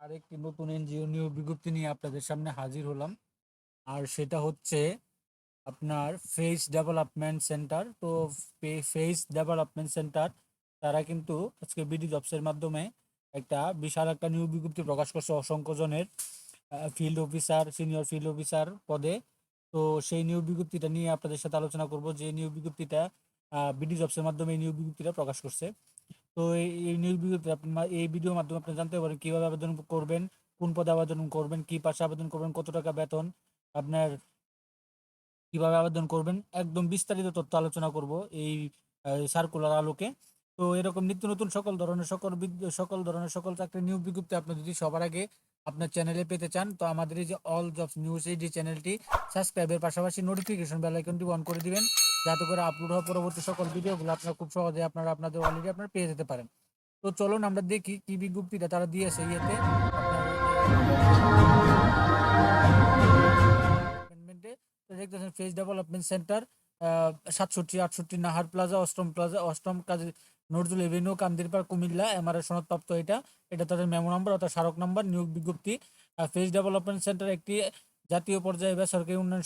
আরেকটি নতুন এনজিও নিয়োগ বিজ্ঞপ্তি নিয়ে আপনাদের সামনে হাজির হলাম। আর সেটা হচ্ছে আপনার ফেস ডেভেলপমেন্ট সেন্টার। তো ফেস ডেভেলপমেন্ট সেন্টার তারা কিন্তু আজকে বিডি জবসের মাধ্যমে একটা বিশাল একটা নিয়োগ বিজ্ঞপ্তি প্রকাশ করছে অসংখ্য জনের field officer, senior field officer পদে। তো সেই নিয়োগ বিজ্ঞপ্তিটা নিয়ে আপনাদের সাথে আলোচনা করব, যে নিয়োগ বিজ্ঞপ্তিটা বিডি জবসের মাধ্যমে এই নিয়োগ বিজ্ঞপ্তিটা প্রকাশ করছে। তো এই নিয়োগ বিজ্ঞপ্তি এই ভিডিওর মাধ্যমে আপনি জানতে পারেন কিভাবে আবেদন করবেন, কোন পদে আবেদন করবেন, কি পাশে আবেদন করবেন, কত টাকা বেতন, আপনার কিভাবে আবেদন করবেন, একদম বিস্তারিত তথ্য আলোচনা করব এই সার্কুলার আলোকে। তো এরকম নিত্য নতুন সকল ধরনের সকল চাকরির নিয়োগ বিজ্ঞপ্তি আপনি যদি সবার আগে আপনার চ্যানেলে পেতে চান, তো আমাদের এই যে অল জবস নিউজ এই যে চ্যানেলটি সাবস্ক্রাইবের পাশাপাশি নোটিফিকেশন বেল আইকনটি অন করে দিবেন, যাতে করে আপলোড হওয়া পরবর্তী সকল ভিডিওগুলো আপনারা খুব সহজে আপনাদের অলরেডি আপনারা পেয়ে যেতে পারেন। তো চলুন আমরা দেখি কি বিজ্ঞপ্তিটা তারা দিয়েছে ইয়েতে আপনার অ্যাপার্টমেন্টে। তো দেখতেছেন face development centre 67-68 Nahar plaza অষ্টম কাজী নজরুল এভিনিউ কান্দিরপাড় কুমিল্লা, এমআরএ সনদপ্রাপ্ত। এটা এটা তাদের মেমো নাম্বার অর্থাৎ স্মারক নাম্বার। নিয়োগ বিজ্ঞপ্তি ফেস ডেভেলপমেন্ট সেন্টার একটি জাতীয় পর্যায়ে বেসরকারি উন্নয়ন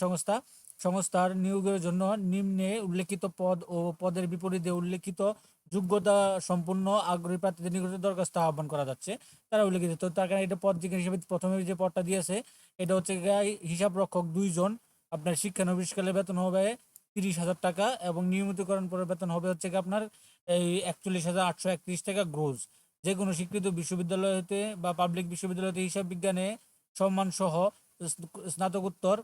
সংস্থার নিয়োগের জন্য নিম্নে উল্লেখিত পদ ও পদের বিপরীতে উল্লেখিত যোগ্যতা সম্পূর্ণ আগ্রহী প্রার্থীদের নিকটে দরখাস্ত আহ্বান করা যাচ্ছে। তারা উল্লেখিত, তো তার কারণে এটা পদ যেখানে হিসেবে প্রথমে যে পদটা দিয়েছে এটা হচ্ছে হিসাব রক্ষক 2 জন। আপনার শিক্ষানবিশকালে বেতন হবে 30,000 টাকা এবং নিয়মিতকরণ পরে বেতন হবে হচ্ছে কি আপনার এই 41,831 টাকা গ্রোস। যে কোনো স্বীকৃত বিশ্ববিদ্যালয় হতে বা পাবলিক বিশ্ববিদ্যালয় হতে হিসাব বিজ্ঞানে সম্মান সহ স্নাতকোত্তর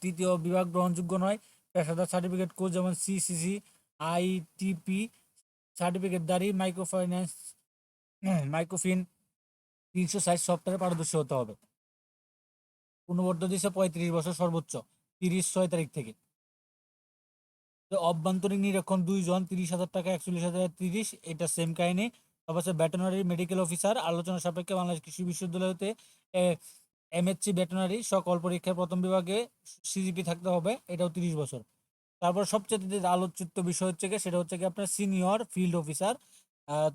তৃতীয় বিভাগ গ্রহণযোগ্য নয়। পেশাদার সার্টিফিকেট কোর্স যেমন সিসিসি, আইটিপি সার্টিফিকেটধারী মাইক্রোফিন 360 সপ্তাহে পারদর্শী হতে হবে। পূর্ণবর্ধ দিচ্ছে 35 বছর সর্বোচ্চ 30/6 থেকে। অভ্যন্তরীণ নিরীক্ষণ 2 জন 30,000 টাকা 41,030, এটা সেম কাহিনী। তারপর হচ্ছে ভেটেরিনারি মেডিকেল অফিসার আলোচনা সাপেক্ষে বাংলাদেশ কৃষি বিশ্ববিদ্যালয় হতে এমএসসি ভেটেরিনারি সকল পরীক্ষার প্রথম বিভাগে সিজিপি থাকতে হবে, এটাও 30 বছর। তারপর সবচেয়ে যে আলোচিত বিষয় হচ্ছে গিয়ে সেটা হচ্ছে কি আপনার সিনিয়র ফিল্ড অফিসার।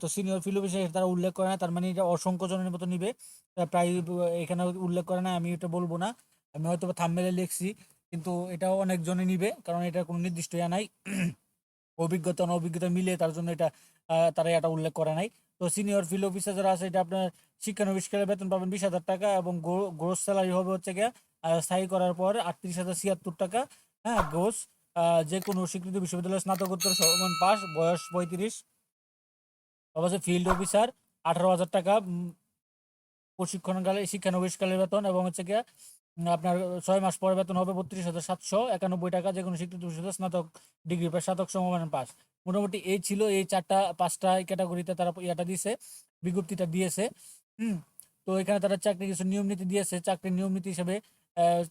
তো সিনিয়র ফিল্ড অফিসার তারা উল্লেখ করে না, তার মানে এটা অসংখ্য জনের মতো নিবে। প্রায় এখানে উল্লেখ করে না, আমি এটা বলবো না, আমি হয়তো থাম্বনেলে লিখছি, কিন্তু এটাও অনেক জনে নিবে কারণ এটা কোনো নির্দিষ্ট ইয়া নাই। অভিজ্ঞতা অনভিজ্ঞতা মিলে তার জন্য এটা তারা এটা উল্লেখ করে নাই। তো সিনিয়র ফিল্ড অফিসার যারা আছে এটা আপনার শিক্ষানবিশকালে বেতন পাবেন 20,000 টাকা এবং গ্রোস স্যালারি হবে হচ্ছে গিয়ে স্থায়ী করার পর 38,076 টাকা। হ্যাঁ, গ্রোস। যে কোনো স্বীকৃত বিশ্ববিদ্যালয়ের স্নাতকোত্তর সমান পাস, বয়স 35। অবশ্যই ফিল্ড অফিসার 18,000 টাকা প্রশিক্ষণকালে শিক্ষানবিশকালের বেতন এবং হচ্ছে গিয়ে আপনার 6 মাস পরে বেতন হবে 32,791 টাকা। যে কোনো স্বীকৃত বিশ্ববিদ্যালয় স্নাতক ডিগ্রি বা স্নাতক সমমানের পাস। মোটামুটি এই ছিল এই 4-5টা ক্যাটাগরিতে তারা ইয়াটা দিয়েছে, বিজ্ঞপ্তিটা দিয়েছে। হুম। তো এখানে তারা চাকরি কিছু নিয়ম নীতি দিয়েছে। চাকরির নিয়ম নীতি হিসেবে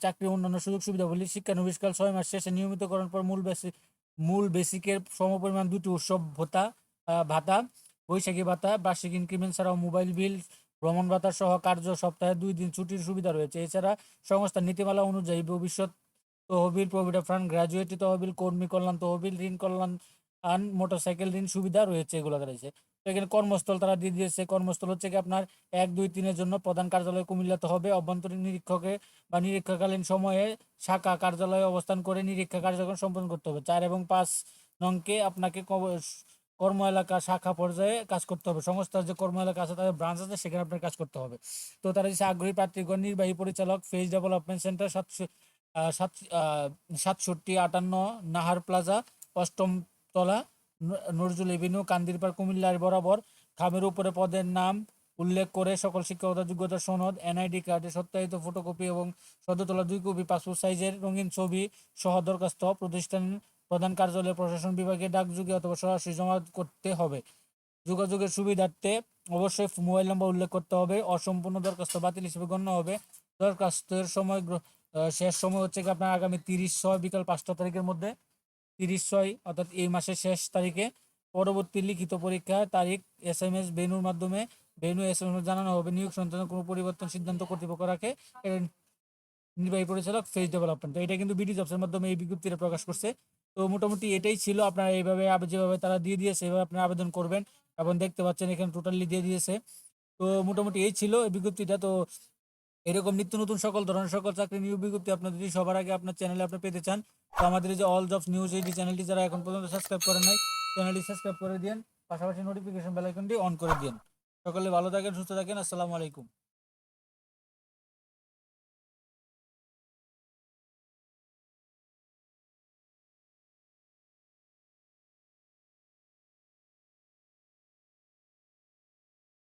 চাকরির অন্যান্য সুযোগ সুবিধা বলি, শিক্ষানবিশকাল 6 মাস শেষে নিয়মিতকরণ পর মূল বেসিকের সমপরিমাণ 2টি উৎসব ভাতা, বৈশাখী ভাতা, বার্ষিক ইনক্রিমেন্ট ছাড়াও মোবাইল বিল, ভ্রমণ ভাতা সহ কার্য সপ্তাহে 2 দিন ছুটির সুবিধা রয়েছে। এছাড়া সংস্থার নীতিমালা অনুযায়ী ভবিষ্যৎ তহবিল, প্রভিডেন্ট ফান্ড, গ্র্যাজুয়েটি তহবিল, কর্মী কল্যাণ তহবিল, ঋণ কল্যাণ মোটরসাইকেল ঋণ সুবিধা রয়েছে, এগুলো রয়েছে। তো এখানে কর্মস্থল তারা দিয়ে দিয়েছে। কর্মস্থল হচ্ছে কি আপনার 1-2-3-এর জন্য প্রধান কার্যালয় কুমিল্লাতে হবে। অভ্যন্তরীণ নিরীক্ষকে বা নিরীক্ষাকালীন সময়ে শাখা কার্যালয়ে অবস্থান করে নিরীক্ষা কার্যক্রম সম্পন্ন করতে হবে। 4 এবং 5 নংকে আপনাকে কর্ম এলাকা শাখা পর্যায়ে কাজ করতে হবে। সংস্থার যে কর্ম এলাকা আছে তাদের ব্রাঞ্চ আছে, সেখানে আপনার কাজ করতে হবে। তো তারা দিচ্ছে আগ্রহী প্রার্থীগণ নির্বাহী পরিচালক face development centre 67-58 Nahar plaza অষ্টম তলা নজরুল এভিনিউ কান্দিরপাড় কুমিল্লার বরাবর। খামের উপরে পদের নাম উল্লেখ করে সকল শিক্ষকতা যোগ্যতা সনদ, এনআইডি কার্ডের সত্যায়িত ফটোকপি এবং সদ্য তোলা 2 কপি পাসপোর্ট সাইজের রঙিন ছবি সহ দরখাস্ত প্রতিষ্ঠান প্রধান কার্যালয় প্রশাসন বিভাগে ডাকযোগে অথবা সরাসরি জমা করতে হবে। যোগাযোগের সুবিধার্থে অবশ্যই মোবাইল নম্বর উল্লেখ করতে হবে। অসম্পূর্ণ দরখাস্ত বাতিল হিসেবে গণ্য হবে। দরখাস্তের শেষ সময় হচ্ছে কি আপনার আগামী 30/6 বিকাল 5টা তারিখের মধ্যে, 30/6 অর্থাৎ এই মাসের শেষ তারিখে। পরবর্তী লিখিত পরীক্ষা তারিখ SMS ভেন্যুর মাধ্যমে SMS জানানো হবে। নিয়োগ সংক্রান্ত কোনো পরিবর্তন সিদ্ধান্ত কর্তৃপক্ষ রাখে। নির্বাহী পরিচালক ফেস ডেভেলপমেন্ট। তো এটা কিন্তু বিডি জবসের মাধ্যমে এই বিজ্ঞপ্তিটা প্রকাশ করছে। তো মোটামুটি এটাই ছিল। আপনারা এইভাবে যেভাবে তারা দিয়ে দিয়েছে এভাবে আপনারা আবেদন করবেন এবং দেখতে পাচ্ছেন এখানে টোটালি দিয়ে দিয়েছে তো মোটামুটি এই ছিল এই বিজ্ঞপ্তিটা। তো এরকম নিত্য নতুন সকল ধরনের সকল চাকরি নিয়োগ বিজ্ঞপ্তি আপনার যদি সবার আগে আপনার চ্যানেলে আপনি পেতে চান, তো আমাদের এই যে অল জবস নিউজ এই চ্যানেলটি যারা এখন পর্যন্ত সাবস্ক্রাইব করেন নাই, চ্যানেলটি সাবস্ক্রাইব করে দিন, পাশাপাশি নোটিফিকেশন বেল আইকনটি অন করে দিন। সকলে ভালো থাকেন, সুস্থ থাকেন। আসসালামু আলাইকুম।